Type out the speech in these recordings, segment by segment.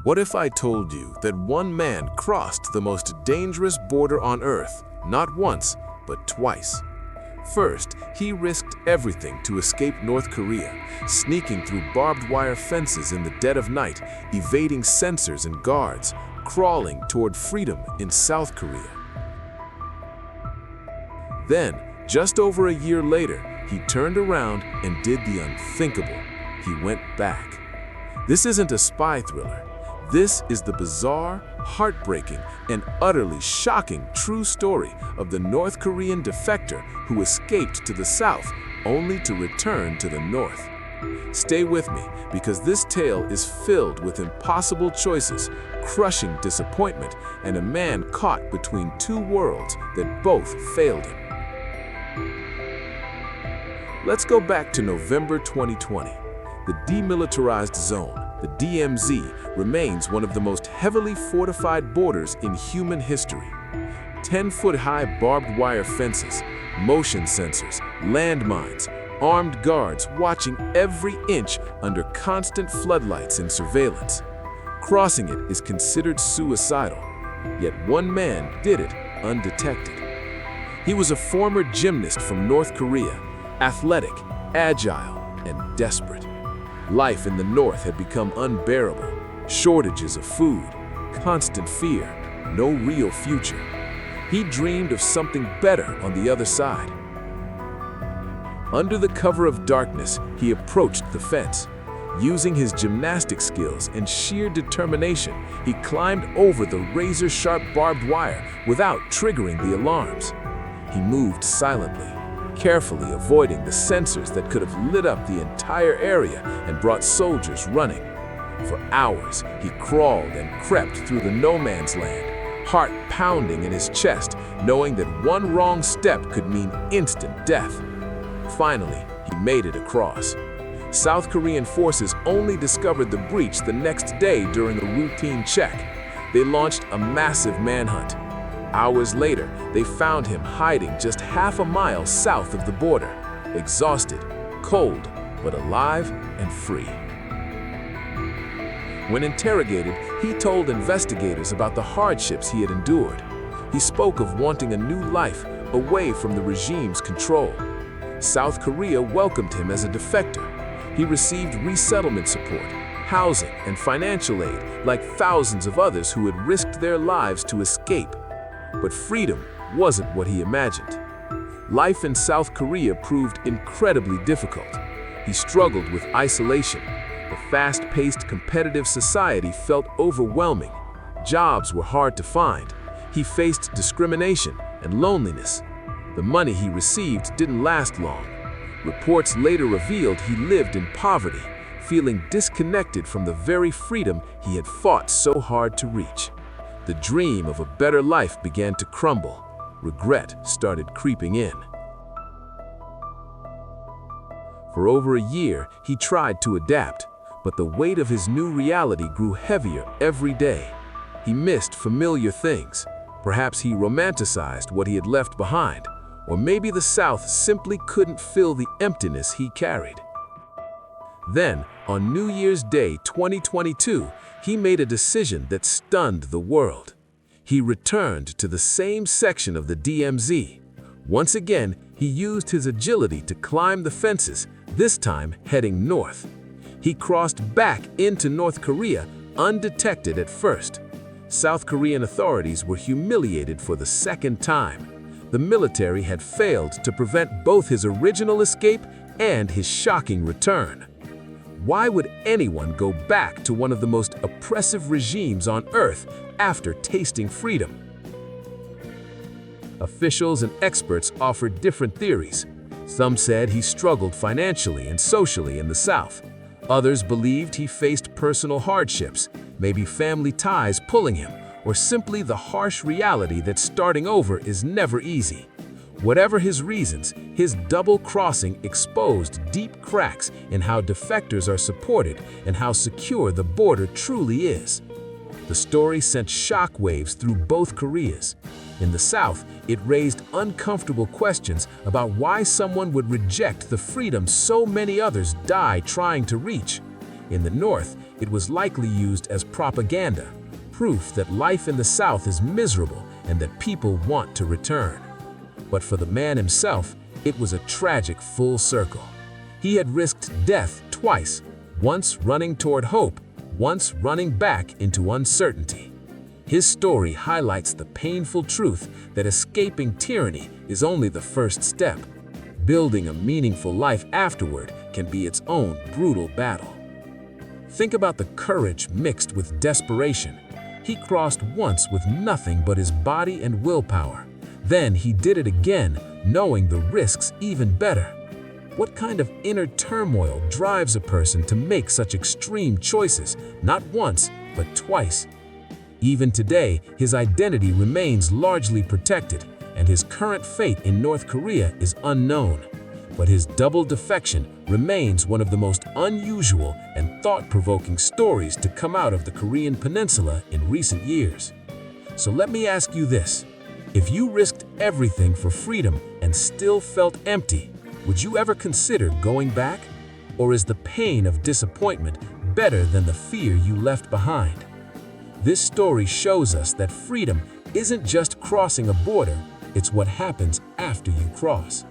What if I told you that one man crossed the most dangerous border on Earth, not once, but twice? First, he risked everything to escape North Korea, sneaking through barbed wire fences in the dead of night, evading censors and guards, crawling toward freedom in South Korea. Then, just over a year later, he turned around and did the unthinkable. He went back. This isn't a spy thriller. This is the bizarre, heartbreaking, and utterly shocking true story of the North Korean defector who escaped to the South only to return to the North. Stay with me, because this tale is filled with impossible choices, crushing disappointment, and a man caught between two worlds that both failed him. Let's go back to November 2020. The demilitarized zone, the DMZ, remains one of the most heavily fortified borders in human history. 10-foot-high barbed wire fences, motion sensors, landmines, armed guards watching every inch under constant floodlights and surveillance. Crossing it is considered suicidal, yet one man did it undetected. He was a former gymnast from North Korea, athletic, agile, and desperate. Life in the North had become unbearable. Shortages of food, constant fear, no real future. He dreamed of something better on the other side. Under the cover of darkness, he approached the fence. Using his gymnastic skills and sheer determination, he climbed over the razor-sharp barbed wire without triggering the alarms. He moved silently, carefully avoiding the sensors that could have lit up the entire area and brought soldiers running. For hours, he crawled and crept through the no-man's land, heart pounding in his chest, knowing that one wrong step could mean instant death. Finally, he made it across. South Korean forces only discovered the breach the next day during a routine check. They launched a massive manhunt. Hours later, they found him hiding just half a mile south of the border, exhausted, cold, but alive and free. When interrogated, he told investigators about the hardships he had endured. He spoke of wanting a new life away from the regime's control. South Korea welcomed him as a defector. He received resettlement support, housing, and financial aid like thousands of others who had risked their lives to escape. But freedom wasn't what he imagined. Life in South Korea proved incredibly difficult. He struggled with isolation. The fast-paced, competitive society felt overwhelming. Jobs were hard to find. He faced discrimination and loneliness. The money he received didn't last long. Reports later revealed he lived in poverty, feeling disconnected from the very freedom he had fought so hard to reach. The dream of a better life began to crumble. Regret started creeping in. For over a year, he tried to adapt, but the weight of his new reality grew heavier every day. He missed familiar things. Perhaps he romanticized what he had left behind, or maybe the South simply couldn't fill the emptiness he carried. Then, on New Year's Day 2022, he made a decision that stunned the world. He returned to the same section of the DMZ. Once again, he used his agility to climb the fences, this time heading north. He crossed back into North Korea undetected at first. South Korean authorities were humiliated for the second time. The military had failed to prevent both his original escape and his shocking return. Why would anyone go back to one of the most oppressive regimes on Earth after tasting freedom? Officials and experts offered different theories. Some said he struggled financially and socially in the South. Others believed he faced personal hardships, maybe family ties pulling him, or simply the harsh reality that starting over is never easy. Whatever his reasons, his double crossing exposed deep cracks in how defectors are supported and how secure the border truly is. The story sent shockwaves through both Koreas. In the South, it raised uncomfortable questions about why someone would reject the freedom so many others die trying to reach. In the North, it was likely used as propaganda, proof that life in the South is miserable and that people want to return. But for the man himself, it was a tragic full circle. He had risked death twice, once running toward hope, once running back into uncertainty. His story highlights the painful truth that escaping tyranny is only the first step. Building a meaningful life afterward can be its own brutal battle. Think about the courage mixed with desperation. He crossed once with nothing but his body and willpower. Then he did it again, knowing the risks even better. What kind of inner turmoil drives a person to make such extreme choices, not once, but twice? Even today, his identity remains largely protected, and his current fate in North Korea is unknown. But his double defection remains one of the most unusual and thought-provoking stories to come out of the Korean Peninsula in recent years. So let me ask you this. If you risked everything for freedom and still felt empty, would you ever consider going back? Or is the pain of disappointment better than the fear you left behind? This story shows us that freedom isn't just crossing a border, it's what happens after you cross.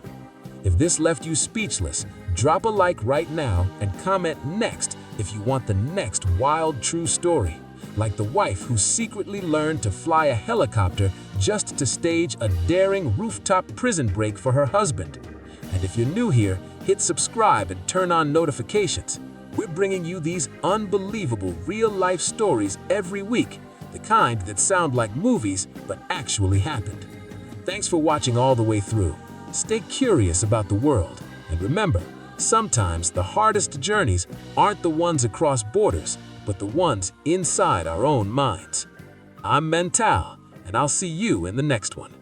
If this left you speechless, drop a like right now and comment next if you want the next wild true story, like the wife who secretly learned to fly a helicopter just to stage a daring rooftop prison break for her husband. And if you're new here, hit subscribe and turn on notifications. We're bringing you these unbelievable real-life stories every week, the kind that sound like movies but actually happened. Thanks for watching all the way through. Stay curious about the world, and remember, sometimes the hardest journeys aren't the ones across borders, but the ones inside our own minds. I'm Mental, and I'll see you in the next one.